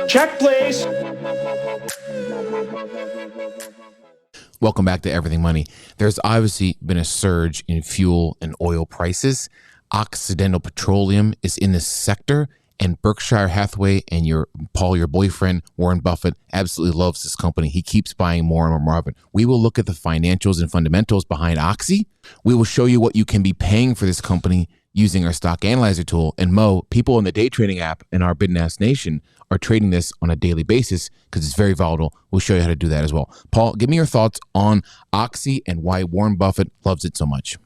Check, please. Welcome back to Everything Money. There's obviously been a surge in fuel and oil prices. Occidental Petroleum is in this sector, and Berkshire Hathaway and your boyfriend, Warren Buffett, absolutely loves this company. He keeps buying more and more of it. We will look at the financials and fundamentals behind Oxy. We will show you what you can be paying for this company using our stock analyzer tool. And Mo, people in the day trading app in our Bid and Ask Nation are trading this on a daily basis because it's very volatile. We'll show you how to do that as well. Paul, give me your thoughts on Oxy and why Warren Buffett loves it so much.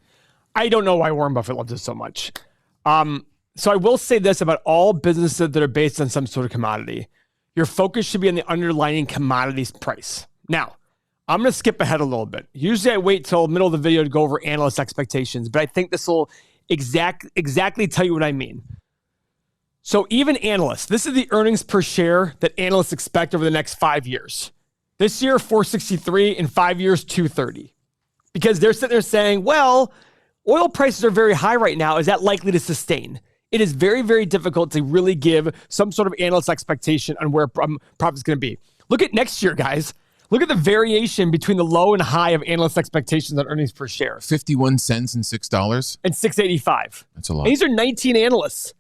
I don't know why Warren Buffett loves it so much. So I will say this about all businesses that are based on some sort of commodity. Your focus should be on the underlying commodities price. Now, I'm going to skip ahead a little bit. Usually I wait till the middle of the video to go over analyst expectations, but I think this will exactly tell you what I mean. So even analysts, this is the earnings per share that analysts expect over the next 5 years. This year, 463. In 5 years, 230. Because they're sitting there saying, well, oil prices are very high right now. Is that likely to sustain? It is very, very difficult to really give some sort of analyst expectation on where profit's going to be. Look at next year, guys. Look at the variation between the low and high of analyst expectations on earnings per share. 51 cents and $6. And $6.85. That's a lot. And these are 19 analysts.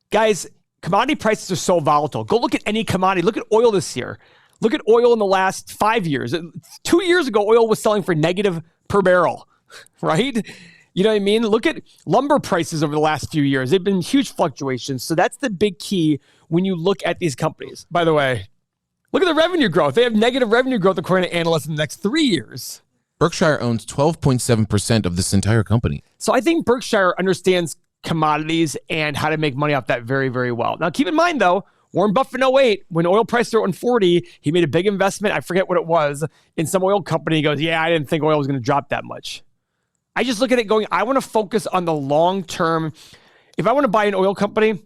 Guys, commodity prices are so volatile. Go look at any commodity. Look at oil this year. Look at oil in the last 5 years. 2 years ago, oil was selling for negative per barrel, right? You know what I mean? Look at lumber prices over the last few years. They've been huge fluctuations. So that's the big key when you look at these companies. By the way, look at the revenue growth. They have negative revenue growth according to analysts in the next 3 years. Berkshire owns 12.7% of this entire company. So I think Berkshire understands commodities and how to make money off that very, very well. Now, keep in mind, though, Warren Buffett in 08, when oil prices were at 140, he made a big investment. I forget what it was in some oil company. He goes, yeah, I didn't think oil was going to drop that much. I just look at it going, I want to focus on the long term. If I want to buy an oil company,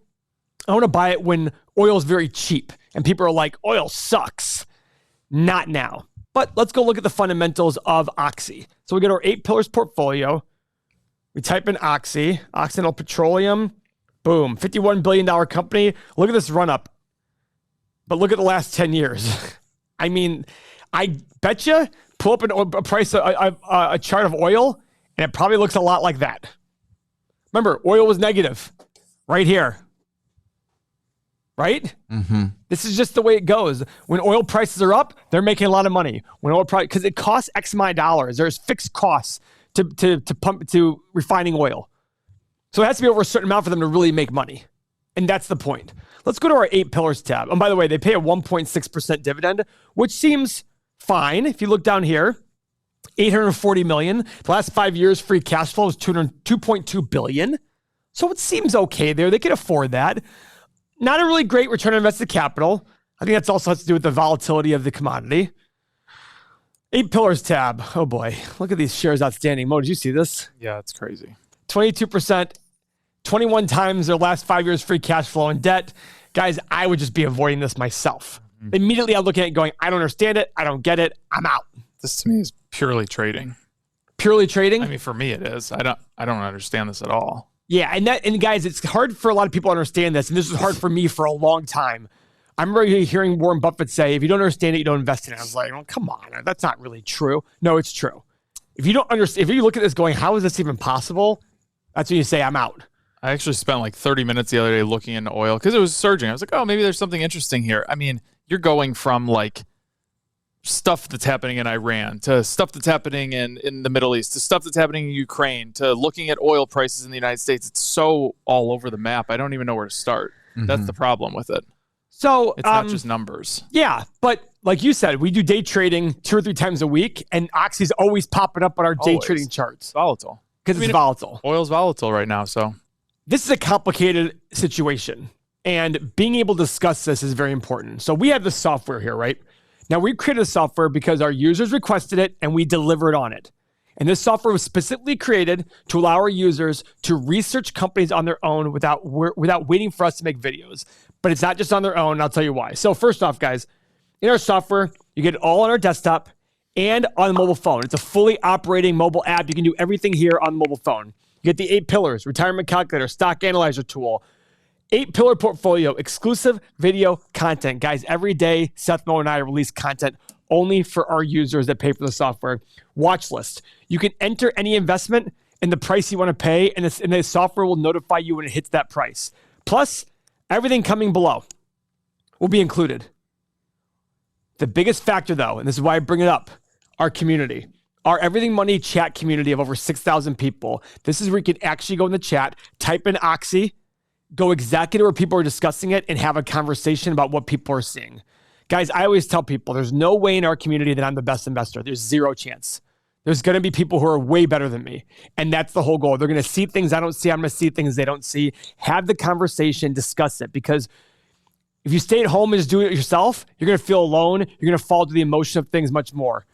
I want to buy it when oil is very cheap and people are like, oil sucks. Not now. But let's go look at the fundamentals of Oxy. So we go to our 8 pillars portfolio. We type in Oxy, Occidental Petroleum. Boom, $51 billion company. Look at this run up. But look at the last 10 years. I mean, I bet you pull up a price, a chart of oil, and it probably looks a lot like that. Remember, oil was negative right here. Right? Mm-hmm. This is just the way it goes. When oil prices are up, they're making a lot of money. When oil price, because it costs X amount of dollars. There's fixed costs to refining oil. So it has to be over a certain amount for them to really make money. And that's the point. Let's go to our 8 pillars tab. And by the way, they pay a 1.6% dividend, which seems fine. If you look down here, $840 million. The last 5 years, free cash flow is $2.2 billion. So it seems okay there. They can afford that. Not a really great return on invested capital. I think that's also has to do with the volatility of the commodity. 8 pillars tab. Oh boy. Look at these shares outstanding. Mo, did you see this? Yeah, it's crazy. 22%, 21 times their last 5 years free cash flow and debt. Guys, I would just be avoiding this myself. Mm-hmm. Immediately I'm looking at it going, I don't understand it. I don't get it. I'm out. This to me is purely trading. Purely trading? I mean, for me it is. I don't understand this at all. Yeah, and guys, it's hard for a lot of people to understand this, and this was hard for me for a long time. I remember hearing Warren Buffett say, if you don't understand it, you don't invest in it. I was like, oh, come on, that's not really true. No, it's true. If you don't understand, if you look at this going, how is this even possible? That's when you say, I'm out. I actually spent like 30 minutes the other day looking into oil because it was surging. I was like, oh, maybe there's something interesting here. I mean, you're going from like stuff that's happening in Iran to stuff that's happening in the Middle East to stuff that's happening in Ukraine to looking at oil prices in the United States. It's so all over the map. I don't even know where to start. Mm-hmm. That's the problem with it. So it's not just numbers. Yeah, but like you said, we do day trading 2 or 3 times a week, and Oxy's always popping up on our day trading charts. Volatile. Because it's volatile. Oil's volatile right now, so. This is a complicated situation, and being able to discuss this is very important. So we have the software here, right? Now, we created a software because our users requested it, and we delivered on it. And this software was specifically created to allow our users to research companies on their own without waiting for us to make videos. But it's not just on their own, and I'll tell you why. So first off, guys, in our software, you get it all on our desktop and on the mobile phone. It's a fully operating mobile app. You can do everything here on the mobile phone. You get the 8 pillars, retirement calculator, stock analyzer tool, 8-pillar portfolio, exclusive video content. Guys, every day, Seth, Mo, and I release content only for our users that pay for the software. Watch list. You can enter any investment and the price you want to pay, and the software will notify you when it hits that price. Plus, everything coming below will be included. The biggest factor, though, and this is why I bring it up, our community. Our Everything Money chat community of over 6,000 people. This is where you can actually go in the chat, type in Oxy, go exactly to where people are discussing it, and have a conversation about what people are seeing. Guys, I always tell people there's no way in our community that I'm the best investor. There's zero chance. There's going to be people who are way better than me. And that's the whole goal. They're going to see things I don't see. I'm going to see things they don't see. Have the conversation, discuss it. Because if you stay at home and just do it yourself, you're going to feel alone. You're going to fall to the emotion of things much more.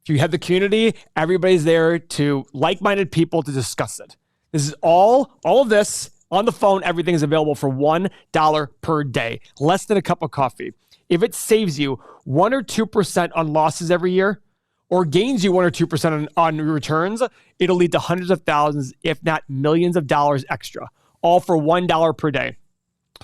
If you have the community, everybody's there to like-minded people to discuss it. This is all of this on the phone. Everything is available for $1 per day, less than a cup of coffee. If it saves you 1 or 2% on losses every year, or gains you 1 or 2% on returns, it'll lead to hundreds of thousands, if not millions of dollars extra, all for $1 per day.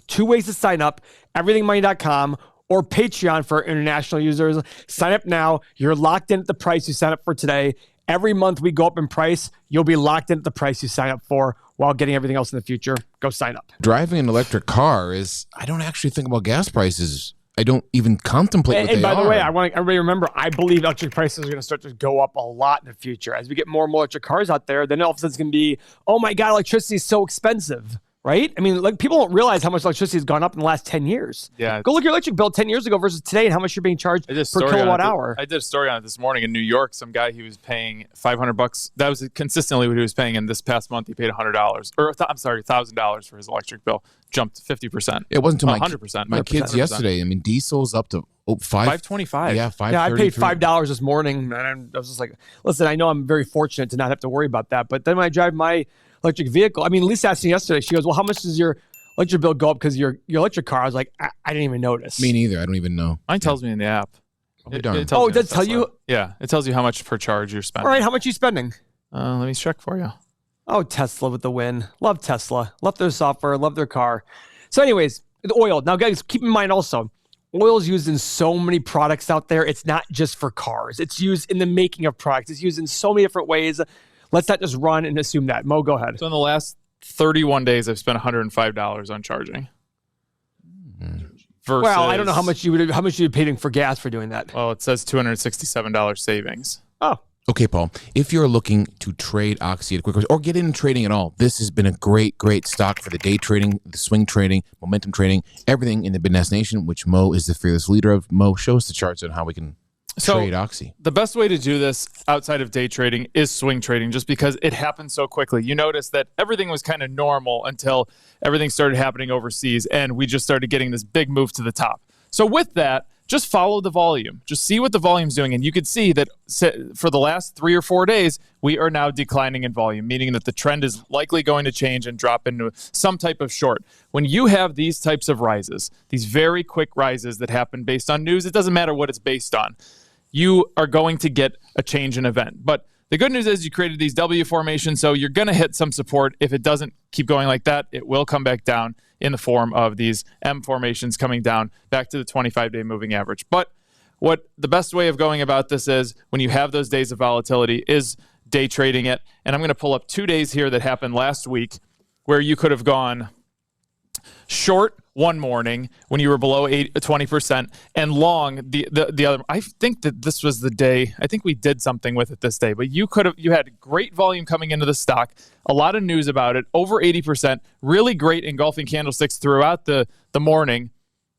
2 ways to sign up, everythingmoney.com or Patreon for international users. Sign up now. You're locked in at the price you sign up for today. Every month we go up in price. You'll be locked in at the price you sign up for while getting everything else in the future. Go sign up. Driving an electric car I don't actually think about gas prices. I don't even contemplate what they are. And by the way, I want everybody to remember, I believe electric prices are going to start to go up a lot in the future. As we get more and more electric cars out there, then all of a sudden it's going to be, oh my God, electricity is so expensive, right? I mean, like people don't realize how much electricity has gone up in the last 10 years. Yeah. Go look at your electric bill 10 years ago versus today and how much you're being charged per kilowatt hour. I did a story on it this morning in New York. Some guy, he was paying $500. That was consistently what he was paying. And this past month, he paid $100 or I'm sorry, $1,000 for his electric bill. Jumped 50%. It wasn't until 100%. My kids 100%. Yesterday. I mean, diesel's up to $5.25. Yeah, $5.33. Yeah, I paid $5 this morning, and I was just like, listen, I know I'm very fortunate to not have to worry about that. But then when I drive my electric vehicle, I mean, Lisa asked me yesterday. She goes, "Well, how much does your electric bill go up because your electric car?" I was like, I didn't even notice. Me neither. I don't even know. Mine tells me in the app. It does tell you? Yeah, it tells you how much per charge you're spending. All right, how much are you spending? Let me check for you. Oh, Tesla with the win. Love Tesla. Love their software. Love their car. So anyways, the oil. Now, guys, keep in mind also, oil is used in so many products out there. It's not just for cars. It's used in the making of products. It's used in so many different ways. Let's not just run and assume that. Mo, go ahead. So in the last 31 days, I've spent $105 on charging. Versus, well, I don't know how much you would pay for gas for doing that. Well, it says $267 savings. Oh. Okay, Paul, if you're looking to trade Oxy at a quick or get in trading at all, this has been a great stock for the day trading, the swing trading, momentum trading, everything in the Business Nation, which Mo is the fearless leader of. Mo, show us the charts on how we can trade Oxy. The best way to do this outside of day trading is swing trading, just because it happens so quickly. You notice that everything was kind of normal until everything started happening overseas, and we just started getting this big move to the top. So with that, just follow the volume. Just see what the volume's doing. And you can see that for the last 3 or 4 days, we are now declining in volume, meaning that the trend is likely going to change and drop into some type of short. When you have these types of rises, these very quick rises that happen based on news, it doesn't matter what it's based on, you are going to get a change in event. But the good news is you created these W formations, so you're going to hit some support. If it doesn't keep going like that, it will come back down in the form of these M formations coming down back to the 25-day moving average. But what the best way of going about this is when you have those days of volatility is day trading it. And I'm going to pull up 2 days here that happened last week where you could have gone short one morning when you were below 20% and long the other. I think that this was the day. I think we did something with it this day, but you had great volume coming into the stock, a lot of news about it, over 80%, really great engulfing candlesticks throughout the morning.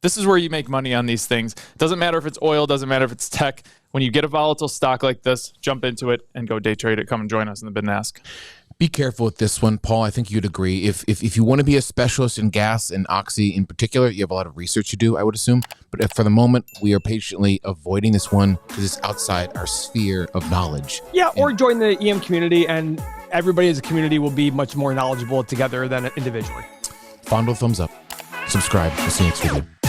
This is where you make money on these things. Doesn't matter if it's oil, doesn't matter if it's tech. When you get a volatile stock like this, jump into it and go day trade it. Come and join us in the Bid and Ask. Be careful with this one, Paul. I think you'd agree. If you want to be a specialist in gas and Oxy in particular, you have a lot of research to do, I would assume. But for the moment, we are patiently avoiding this one because it's outside our sphere of knowledge. Yeah, or join the EM community, and everybody as a community will be much more knowledgeable together than individually. Fondle thumbs up. Subscribe. We'll see you next video.